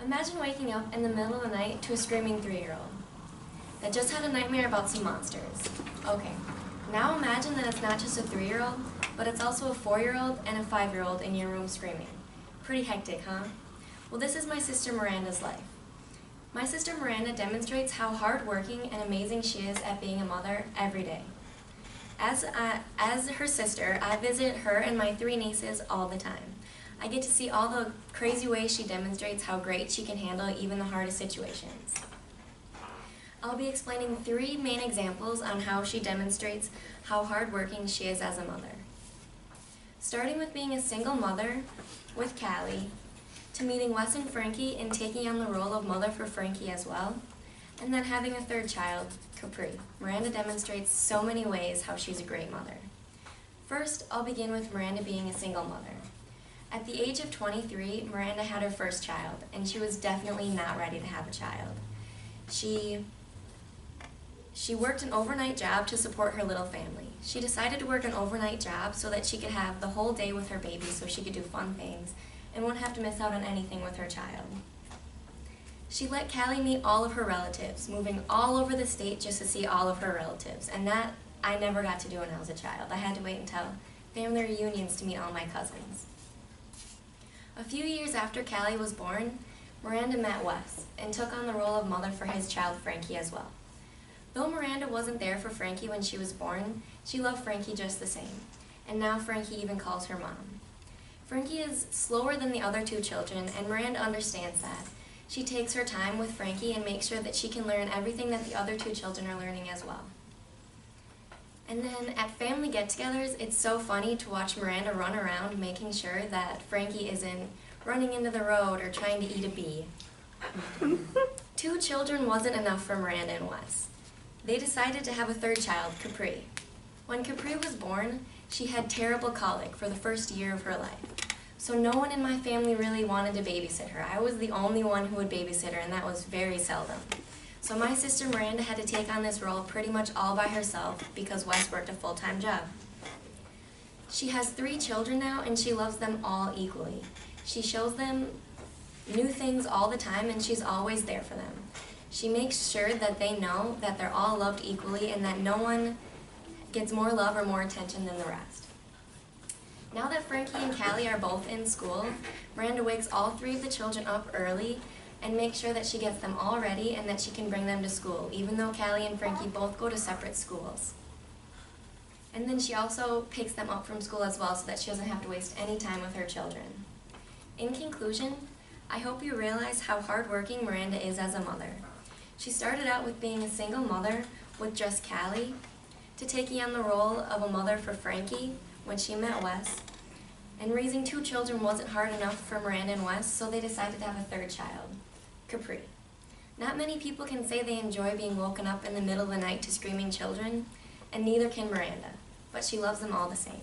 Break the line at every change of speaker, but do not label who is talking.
Imagine waking up in the middle of the night to a screaming 3-year-old that just had a nightmare about some monsters. Okay, now imagine that it's not just a 3-year-old, but it's also a 4-year-old and a 5-year-old in your room screaming. Pretty hectic, huh? Well, this is my sister Miranda's life. My sister Miranda demonstrates how hardworking and amazing she is at being a mother every day. As her sister, I visit her and my 3 nieces all the time. I get to see all the crazy ways she demonstrates how great she can handle even the hardest situations. I'll be explaining 3 main examples on how she demonstrates how hardworking she is as a mother. Starting with being a single mother with Callie, to meeting Wes and Frankie and taking on the role of mother for Frankie as well, and then having a 3rd child, Capri. Miranda demonstrates so many ways how she's a great mother. First, I'll begin with Miranda being a single mother. At the age of 23, Miranda had her first child, and she was definitely not ready to have a child. She worked an overnight job to support her little family. She decided to work an overnight job so that she could have the whole day with her baby so she could do fun things and wouldn't have to miss out on anything with her child. She let Callie meet all of her relatives, moving all over the state just to see all of her relatives, and that I never got to do when I was a child. I had to wait until family reunions to meet all my cousins. A few years after Callie was born, Miranda met Wes and took on the role of mother for his child Frankie as well. Though Miranda wasn't there for Frankie when she was born, she loved Frankie just the same, and now Frankie even calls her mom. Frankie is slower than the other 2 children, and Miranda understands that. She takes her time with Frankie and makes sure that she can learn everything that the other 2 children are learning as well. And then at family get-togethers, it's so funny to watch Miranda run around making sure that Frankie isn't running into the road or trying to eat a bee. 2 children wasn't enough for Miranda and Wes. They decided to have a 3rd child, Capri. When Capri was born, she had terrible colic for the first year of her life. So no one in my family really wanted to babysit her. I was the only one who would babysit her, and that was very seldom. So my sister Miranda had to take on this role pretty much all by herself because Wes worked a full-time job. She has 3 children now, and she loves them all equally. She shows them new things all the time, and she's always there for them. She makes sure that they know that they're all loved equally and that no one gets more love or more attention than the rest. Now that Frankie and Callie are both in school, Miranda wakes all 3 of the children up early and makes sure that she gets them all ready and that she can bring them to school, even though Callie and Frankie both go to separate schools. And then she also picks them up from school as well so that she doesn't have to waste any time with her children. In conclusion, I hope you realize how hardworking Miranda is as a mother. She started out with being a single mother with just Callie, to taking on the role of a mother for Frankie when she met Wes, and raising 2 children wasn't hard enough for Miranda and Wes, so they decided to have a 3rd child, Capri. Not many people can say they enjoy being woken up in the middle of the night to screaming children, and neither can Miranda, but she loves them all the same.